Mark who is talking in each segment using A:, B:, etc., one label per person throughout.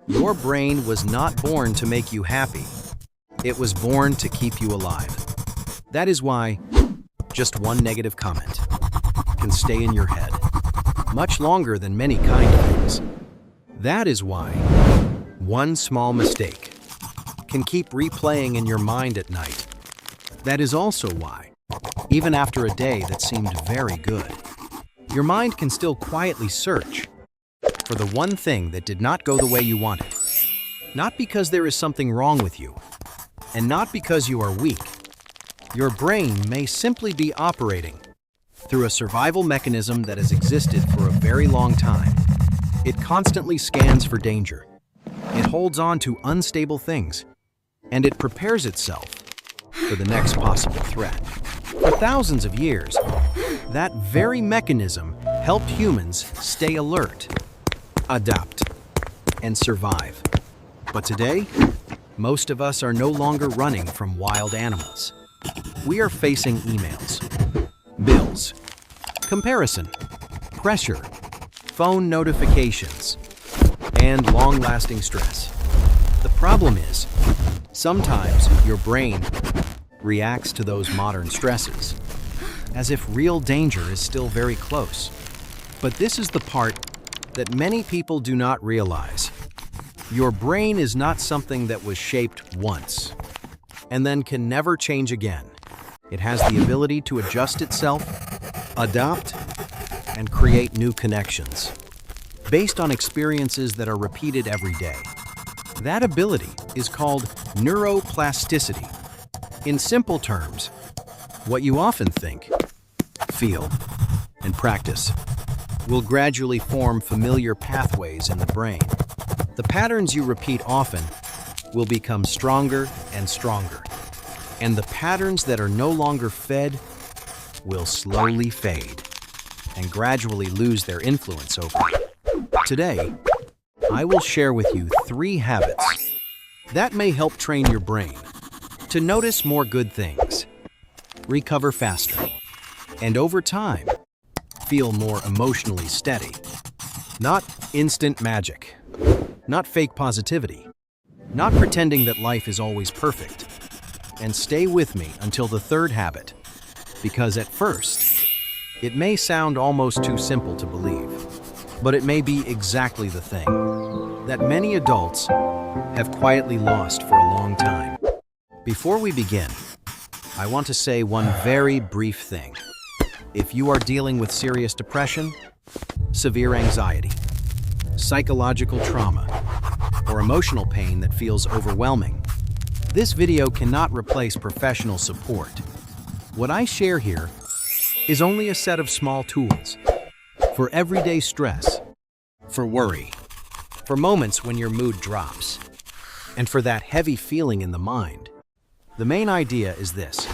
A: Your brain was not born to make you happy. It was born to keep you alive. That is why just one negative comment can stay in your head much longer than many kind things. That is why one small mistake can keep replaying in your mind at night. That is also why, even after a day that seemed very good, your mind can still quietly search for the one thing that did not go the way you wanted. Not because there is something wrong with you, and not because you are weak. Your brain may simply be operating through a survival mechanism that has existed for a very long time. It constantly scans for danger. It holds on to unstable things, and it prepares itself for the next possible threat. For thousands of years, that very mechanism helped humans stay alert, adapt, and survive. But today, most of us are no longer running from wild animals. We are facing emails, bills, comparison, pressure, phone notifications, and long-lasting stress. The problem is, sometimes your brain reacts to those modern stresses as if real danger is still very close. But this is the part that many people do not realize. Your brain is not something that was shaped once and then can never change again. It has the ability to adjust itself, adapt, and create new connections based on experiences that are repeated every day. That ability is called neuroplasticity. In simple terms, what you often think, feel, and practice will gradually form familiar pathways in the brain. The patterns you repeat often will become stronger and stronger, and the patterns that are no longer fed will slowly fade and gradually lose their influence over you. Today, I will share with you 3 habits that may help train your brain to notice more good things, recover faster, and over time, feel more emotionally steady. Not instant magic, not fake positivity, not pretending that life is always perfect. And stay with me until the 3rd habit, because at first, it may sound almost too simple to believe, but it may be exactly the thing that many adults have quietly lost for a long time. Before we begin, I want to say one very brief thing. If you are dealing with serious depression, severe anxiety, psychological trauma, or emotional pain that feels overwhelming, this video cannot replace professional support. What I share here is only a set of small tools for everyday stress, for worry, for moments when your mood drops, and for that heavy feeling in the mind. The main idea is this: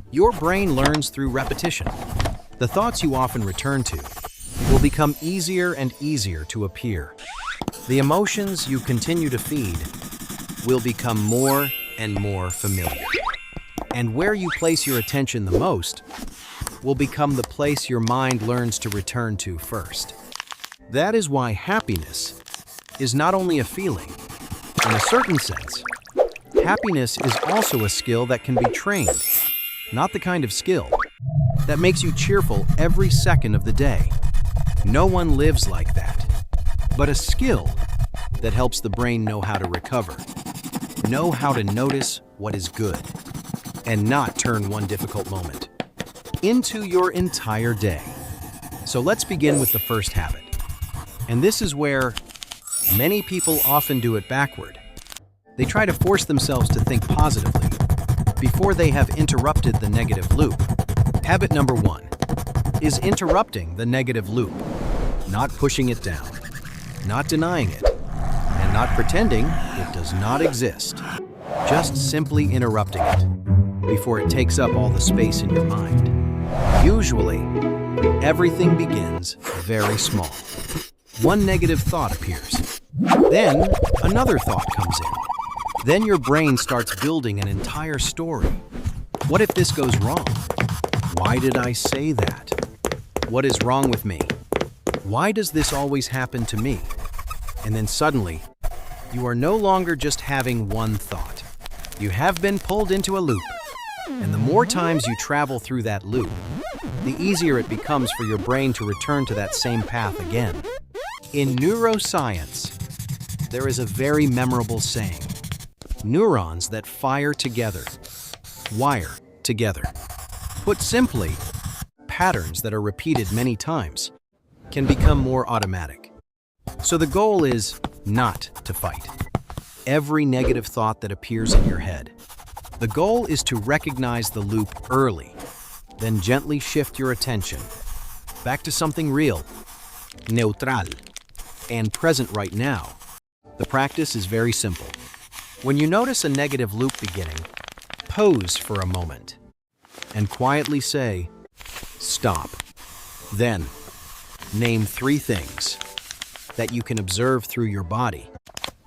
A: your brain learns through repetition. The thoughts you often return to will become easier and easier to appear. The emotions you continue to feed will become more and more familiar. And where you place your attention the most will become the place your mind learns to return to first. That is why happiness is not only a feeling. In a certain sense, happiness is also a skill that can be trained, not the kind of skill that makes you cheerful every second of the day. No one lives like that, but a skill that helps the brain know how to recover, know how to notice what is good, and not turn one difficult moment into your entire day. So let's begin with the first habit. And this is where many people often do it backward. They try to force themselves to think positively before they have interrupted the negative loop. Habit number 1 is interrupting the negative loop, not pushing it down, not denying it, and not pretending it does not exist. Just simply interrupting it before it takes up all the space in your mind. Usually, everything begins very small. One negative thought appears. Then, another thought comes in. Then your brain starts building an entire story. What if this goes wrong? Why did I say that? What is wrong with me? Why does this always happen to me? And then suddenly, You are no longer just having one thought. You have been pulled into a loop. And the more times you travel through that loop, the easier it becomes for your brain to return to that same path again. In neuroscience, there is a very memorable saying: neurons that fire together, wire together. Put simply, patterns that are repeated many times can become more automatic. So the goal is not to fight every negative thought that appears in your head. The goal is to recognize the loop early, then gently shift your attention back to something real, neutral, and present right now. The practice is very simple. When you notice a negative loop beginning, pause for a moment and quietly say, "Stop." Then, name 3 things that you can observe through your body.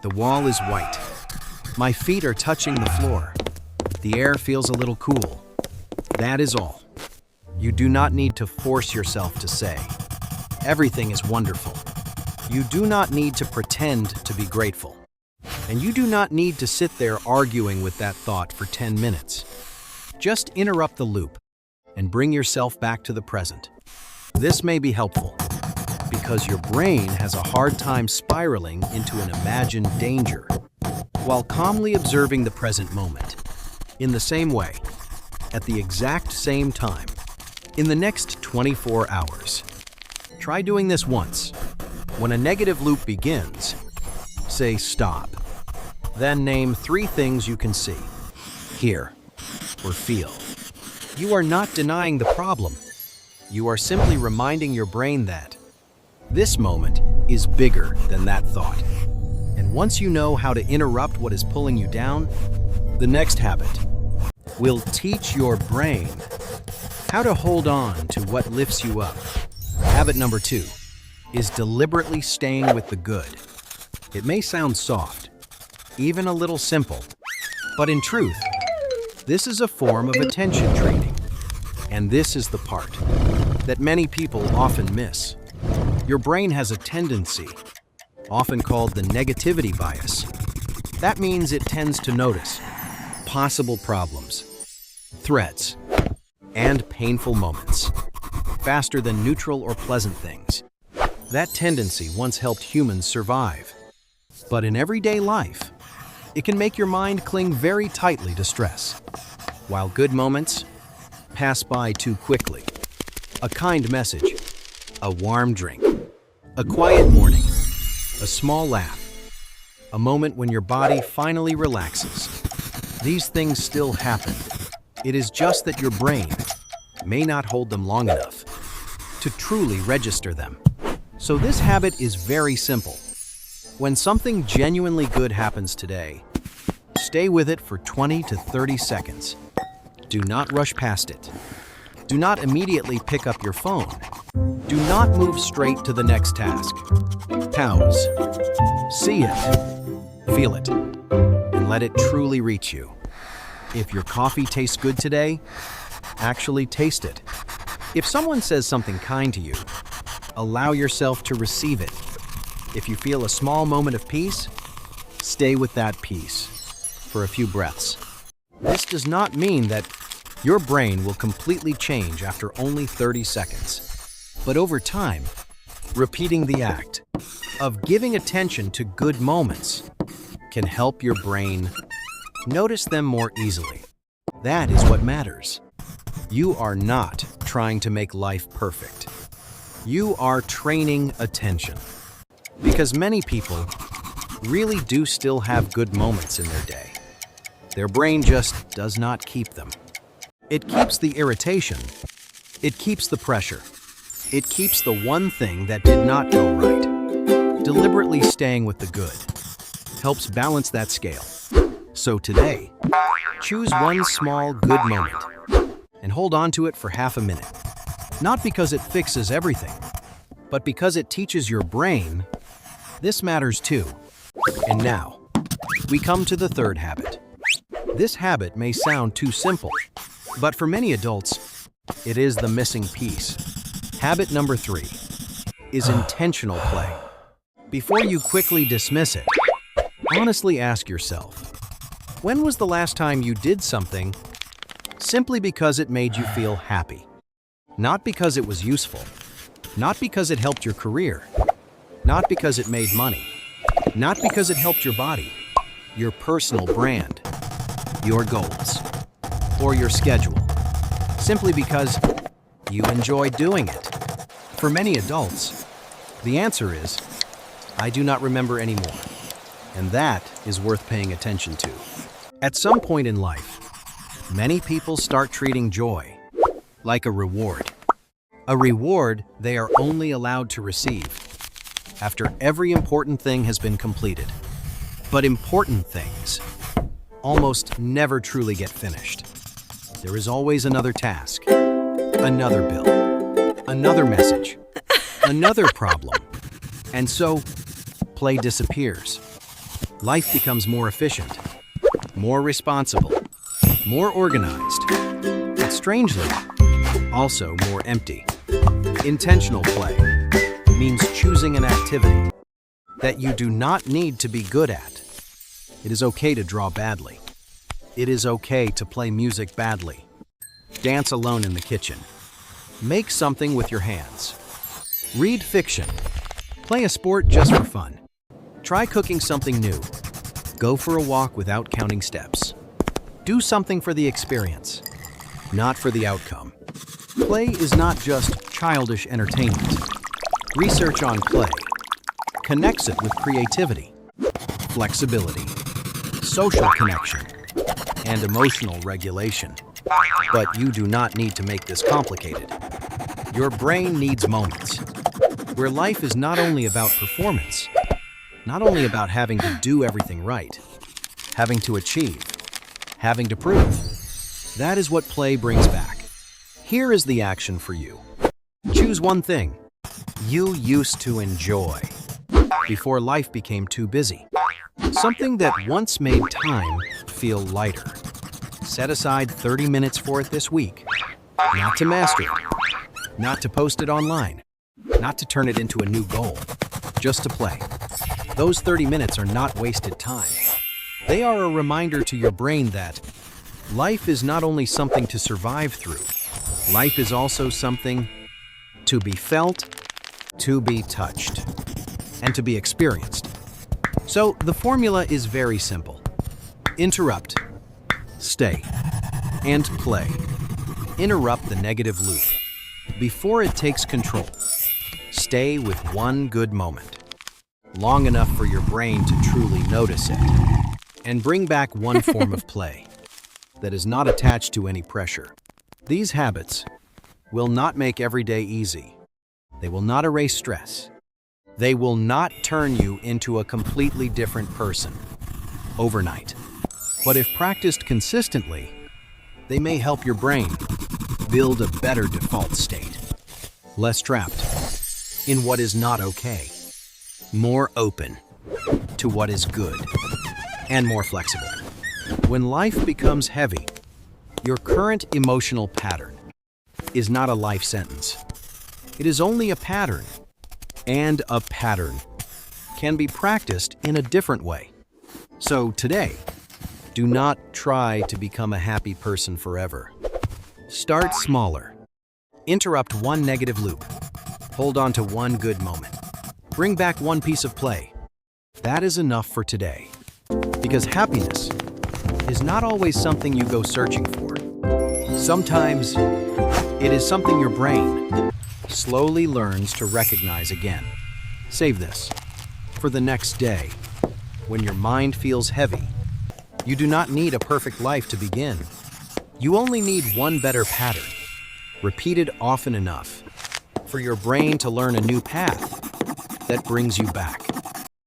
A: The wall is white. My feet are touching the floor. The air feels a little cool. That is all. You do not need to force yourself to say, "Everything is wonderful." You do not need to pretend to be grateful. And you do not need to sit there arguing with that thought for 10 minutes. Just interrupt the loop and bring yourself back to the present. This may be helpful because your brain has a hard time spiraling into an imagined danger while calmly observing the present moment. In the same way, at the exact same time, in the next 24 hours, try doing this once. When a negative loop begins, say "stop." Then name 3 things you can see, hear, or feel. You are not denying the problem. You are simply reminding your brain that this moment is bigger than that thought. And once you know how to interrupt what is pulling you down, the next habit will teach your brain how to hold on to what lifts you up. Habit number 2 is deliberately staying with the good. It may sound soft, even a little simple, but in truth, this is a form of attention training. And this is the part that many people often miss. Your brain has a tendency, often called the negativity bias. That means it tends to notice possible problems, threats, and painful moments faster than neutral or pleasant things. That tendency once helped humans survive. But in everyday life, it can make your mind cling very tightly to stress, while good moments pass by too quickly. A kind message, a warm drink, a quiet morning, a small laugh, a moment when your body finally relaxes. These things still happen. It is just that your brain may not hold them long enough to truly register them. So this habit is very simple. When something genuinely good happens today, stay with it for 20 to 30 seconds. Do not rush past it. Do not immediately pick up your phone. Do not move straight to the next task. Pause. See it. Feel it. And let it truly reach you. If your coffee tastes good today, actually taste it. If someone says something kind to you, allow yourself to receive it. If you feel a small moment of peace, stay with that peace for a few breaths. This does not mean that your brain will completely change after only 30 seconds. But over time, repeating the act of giving attention to good moments can help your brain notice them more easily. That is what matters. You are not trying to make life perfect. You are training attention. Because many people really do still have good moments in their day. Their brain just does not keep them. It keeps the irritation. It keeps the pressure. It keeps the one thing that did not go right. Deliberately staying with the good helps balance that scale. So today, choose one small good moment and hold on to it for half a minute. Not because it fixes everything, but because it teaches your brain this matters too. And now, we come to the third habit. This habit may sound too simple, but for many adults, it is the missing piece. Habit number 3 is intentional play. Before you quickly dismiss it, Honestly ask yourself, when was the last time you did something simply because it made you feel happy? Not because it was useful, not because it helped your career, not because it made money, not because it helped your body, your personal brand, your goals, or your schedule, simply because you enjoy doing it. For many adults, the answer is, I do not remember anymore, and that is worth paying attention to. At some point in life, many people start treating joy like a reward they are only allowed to receive after every important thing has been completed. But important things almost never truly get finished. There is always another task, another bill, another message, another problem. And so, play disappears. Life becomes more efficient, more responsible, more organized, but strangely, also more empty. Intentional play means choosing an activity that you do not need to be good at. It is okay to draw badly. It is okay to play music badly. Dance alone in the kitchen. Make something with your hands. Read fiction. Play a sport just for fun. Try cooking something new. Go for a walk without counting steps. Do something for the experience, not for the outcome. Play is not just childish entertainment. Research on play connects it with creativity, flexibility, social connection, and emotional regulation. But you do not need to make this complicated. Your brain needs moments where life is not only about performance, not only about having to do everything right, having to achieve, having to prove. That is what play brings back. Here is the action for you. Choose one thing you used to enjoy before life became too busy. Something that once made time feel lighter. Set aside 30 minutes for it this week. Not to master it, not to post it online, not to turn it into a new goal, just to play. Those 30 minutes are not wasted time. They are a reminder to your brain that life is not only something to survive through, life is also something to be felt, to be touched, and to be experienced. So the formula is very simple. Interrupt, stay, and play. Interrupt the negative loop before it takes control. Stay with one good moment, long enough for your brain to truly notice it, and bring back one form of play that is not attached to any pressure. These habits will not make every day easy. They will not erase stress. They will not turn you into a completely different person overnight. But if practiced consistently, they may help your brain build a better default state. Less trapped in what is not okay. More open to what is good. And more flexible. When life becomes heavy, your current emotional pattern is not a life sentence. It is only a pattern. And a pattern can be practiced in a different way. So today, do not try to become a happy person forever. Start smaller. Interrupt one negative loop. Hold on to one good moment. Bring back one piece of play. That is enough for today. Because happiness is not always something you go searching for. Sometimes it is something your brain slowly learns to recognize again. Save this for the next day. When your mind feels heavy, you do not need a perfect life to begin. You only need one better pattern, repeated often enough, for your brain to learn a new path that brings you back.